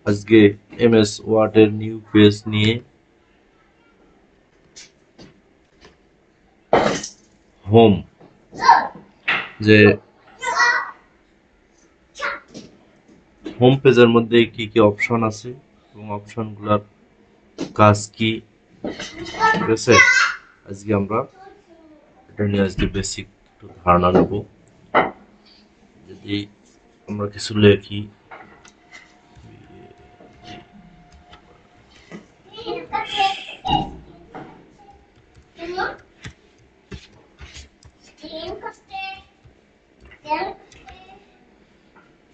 আজকে এমএস ওয়ার্ডের new page নিয়ে হোম যে হোম পেজের মধ্যে কি কি অপশন আছে এবং অপশনগুলোর কাজ কি, ঠিক আছে। আজকে আমরা এটা নিয়ে আজকে বেসিক একটু ধারণা নেব। যদি আমরা কিছু লেখি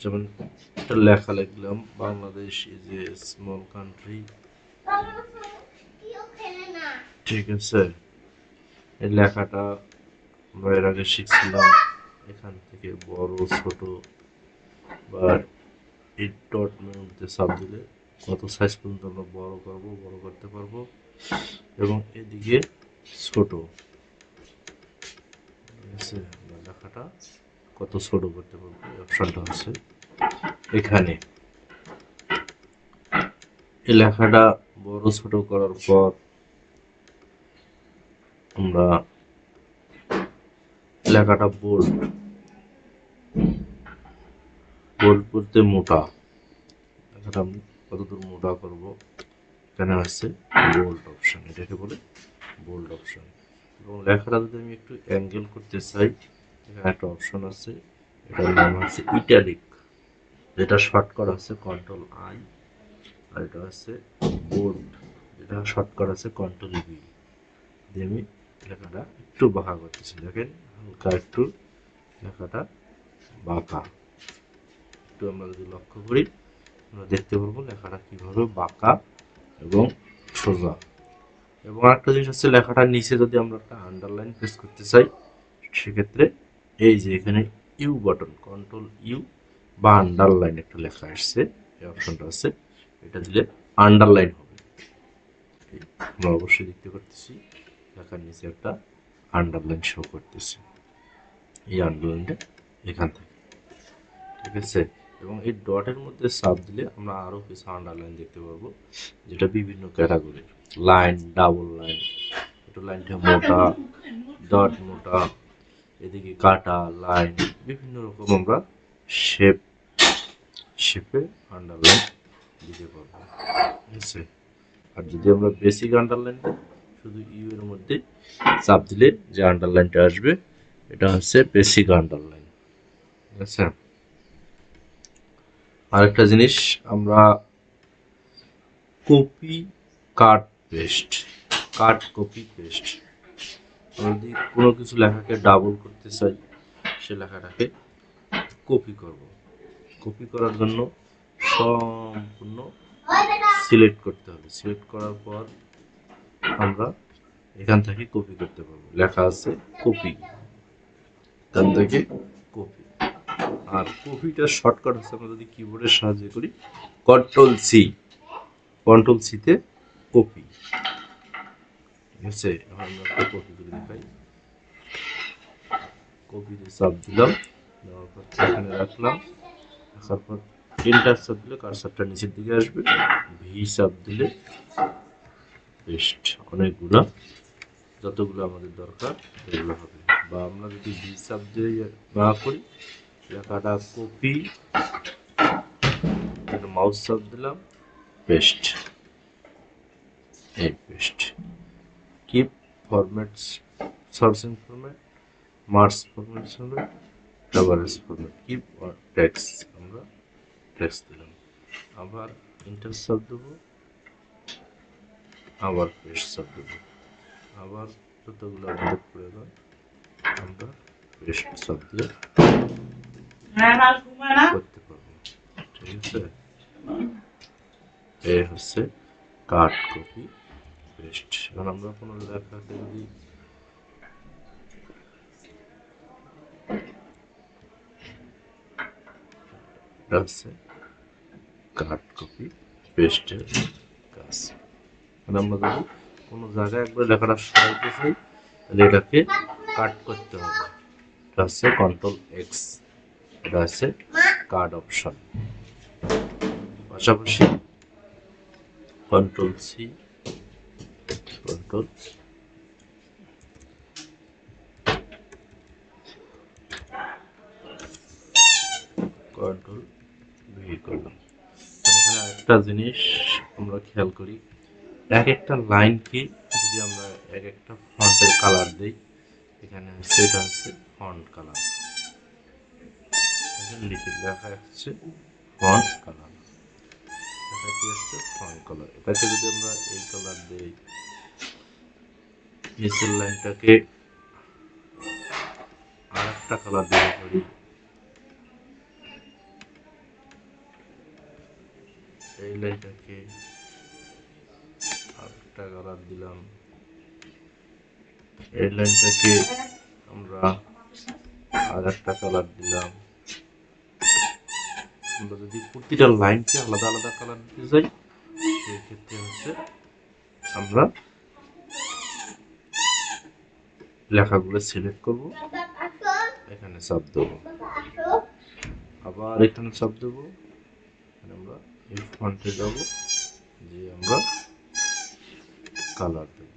যেমন একটা লেখা লিখলাম, Bangladesh is a small country, ঠিক আছে। এই লেখাটা আমরা এর আগে শিখছিলাম, এখান থেকে বড় ছোট বা এই ডট মেনুতে চাপ দিলে কত সাইজ পর্যন্ত আমরা বড় করতে পারবো এবং এদিকে ছোট, ঠিক আছে, আমরা লেখাটা কত ছোট করতে পারবো এই অপশনটা আছে এখানে। এই লেখাটা বড় ছোট করার পর আমরা লেখাটা বোল্ড বলতে মোটা, লেখাটা আমি কতদূর মোটা করব, এখানে আছে বোল্ড অপশন, এটাকে বলে বোল্ড অপশন। এবং লেখাটা যদি আমি একটু অ্যাঙ্গেল করতে চাই, এখানে একটা অপশন আছে, এটার নাম আছে ইটালিক, যেটা শর্টকাট আছে কন্ট্রোল আই, আর এটা আছে বোল্ড, যেটা শর্টকাট আছে কন্ট্রোল বি। দিয়ে আমি লেখাটা একটু বাঁকা করতেছি, দেখেন হালকা একটু লেখাটা বাঁকা। একটু আমরা যদি লক্ষ্য করি আমরা দেখতে পারবো লেখাটা কিভাবে বাঁকা এবং সোজা। এবং একটা জিনিস হচ্ছে লেখাটার নিচে যদি আমরা একটা আন্ডারলাইন প্রেস করতে চাই, সেক্ষেত্রে এই যে এখানে ইউ বাটন, কন্ট্রোল ইউ বা আন্ডারলাইন একটা লেখা আসছে, এই অপশনটা আছে, এটা দিলে আন্ডারলাইন হবে। আমরা অবশ্যই দেখতে পারতেছি লেখার নিচে একটা আন্ডারলাইন শো করতেছে, এই আন্ডারলাইনটা এখান থেকে, ঠিক আছে। এবং এই ডটের মধ্যে চাপ দিলে আমরা আরো কিছু আন্ডারলাইন দেখতে পারবো, যেটা বিভিন্ন ক্যাটাগরির লাইন, ডাবল লাইন, একটু লাইনটা মোটা, ডট মোটা, এদিকে কাটা লাইন, বিভিন্ন রকম আমরা শেপে আন্ডারলাইন দিতে পারবো, ঠিক আছে। আর যদি আমরা বেসিক আন্ডারলাইন দিই, শুধু ইউ এর মধ্যে চাপ দিলে যে আন্ডারলাইনটা আসবে এটা হচ্ছে বেসিক আন্ডারলাইন, ঠিক আছে। আরেকটা জিনিস আমরা copy cut paste, cut copy paste, আমরা যদি কোনো কিছু লেখাকে ডাবল করতে চাই, সে লেখাটাকে কপি করব, কপি করার জন্য সম্পূর্ণ সিলেক্ট করতে হবে, সিলেক্ট করার পর আমরা এখান থেকে কপি করতে পারবো, লেখা আছে কপি, এখান থেকে কপি। আর কপিটার শর্টকাট হচ্ছে আমরা যদি কিবোর্ডের সাহায্যে করি কন্ট্রোল সি, কন্ট্রোল সিতে কপি, ঠিক আছে। এখন আমরা একটা কপি করে দেখাই, কপিতে চাপ দিলাম, দেওয়ার পর এখানে রাখলাম, রাখার পর এন্টার চাপ দিলে কার্সারটা নিচের দিকে আসবে, ভি চাপ দিলে পেস্ট, অনেকগুলো, যতগুলো আমাদের দরকার সেগুলো হবে। বা আমরা যদি ভি চাপ দিয়ে না করি, লেখাটা কপি, মাউস চাপ দিলাম, পেস্ট, এই paste. Keep formats, searching format, marks format হবে, ডাবলএস ফরম্যাট, কিপ আর টেক্সট, আমরা টেক্সট দিলাম, আবার এন্টার চাপ দেবো, আবার পেস্ট চাপ দেবো, আবার যতগুলো আমাদের প্রয়োজন আমরা পেস্ট চাপ দিয়ে করতে পারবো, ঠিক আছে। এই হচ্ছে কাট কপি পেস্ট। এখন আমরা কোনো লেখাকে যদি হচ্ছে কাট কপি পেস্টের কাজ, মানে আমরা যদি কোনো জায়গায় একবার লেখাটা সরাইতে চাই তাহলে এটাকে কাট করতে হবে, এটা হচ্ছে কন্ট্রোল এক্স, এটা হচ্ছে কাট অপশন। পাশাপাশি control C, control control V করলাম। এখানে একটা জিনিস আমরা খেয়াল করি, এক একটা লাইনকে যদি আমরা এক একটা ফন্টের কালার দিই, এখানে সেটা হচ্ছে ফন্ট কালার, লিখে লেখা হচ্ছে ফন্ট কালার, এটা কি হচ্ছে ফন্ট কালার। এটাকে যদি আমরা এই কালার দিই, নিচের লাইনটাকে আর একটা কালার দিয়ে করি, এই লাইনটাকে আর একটা কালার দিলাম, এই লাইনটাকে আমরা আর একটা কালার দিলাম। আমরা যদি প্রতিটা লাইনকে আলাদা আলাদা কালার দিতে চাই, সেক্ষেত্রে হচ্ছে আমরা লেখাগুলো সিলেক্ট করব, এখানে চাপ দেব, আবার এখানে চাপ দেব, আমরা এই ফন্টে যাব, যে আমরা কালার দেব,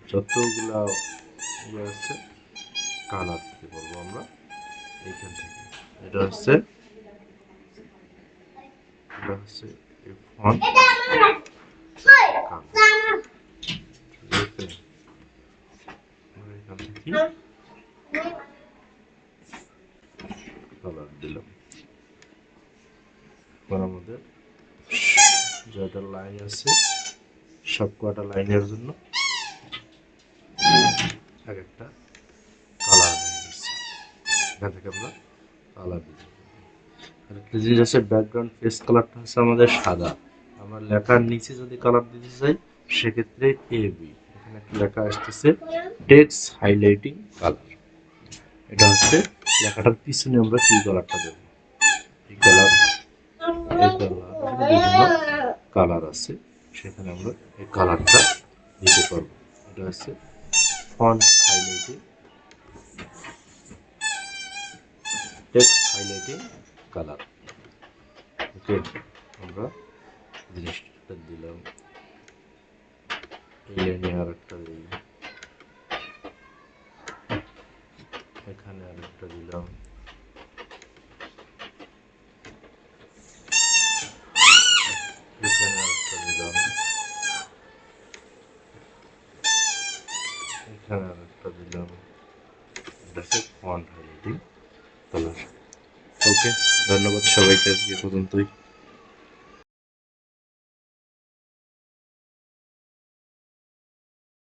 যতগুলা ইয়ে আছে কালার দিতে পারবো আমরা এইখান থেকে। এটা হচ্ছে এই ফন্ট এখান থেকে কালার দিলাম। এবার আমাদের যটা লাইন আছে সব কটা লাইনের জন্য এক একটা কালার হয়ে গেছে, এখান থেকে আমরা কালার দিতে পারবো। আরেকটা জিনিস আছে, ব্যাকগ্রাউন্ড ফেস কালারটা হচ্ছে আমাদের সাদা, আমরা লেখার নিচে যদি কালার দিতে চাই সেক্ষেত্রে এবি, এখানে একটা লেখা আসতেছে টেক্সট হাইলাইটিং কালার, এটা হচ্ছে লেখাটার পিছনে আমরা কি কালারটা দেবো, এই কালার, এই কালার, বিভিন্ন কালার আছে, সেখানে আমরা এই কালারটা দিতে পারবো। এটা হচ্ছে font highlighting, text highlighting colour. Okay, আমরা জিনিসটা দিলাম, এই লাইনে আর একটা দিই, এখানে আর একটা দিলাম, এখানে আর একটা দিলাম, এখানে আর একটা দিলাম। এটা হচ্ছে ফন্ট হাইলাইটিং কালার। ওকে, ধন্যবাদ সবাইকে, আজকে পর্যন্তই।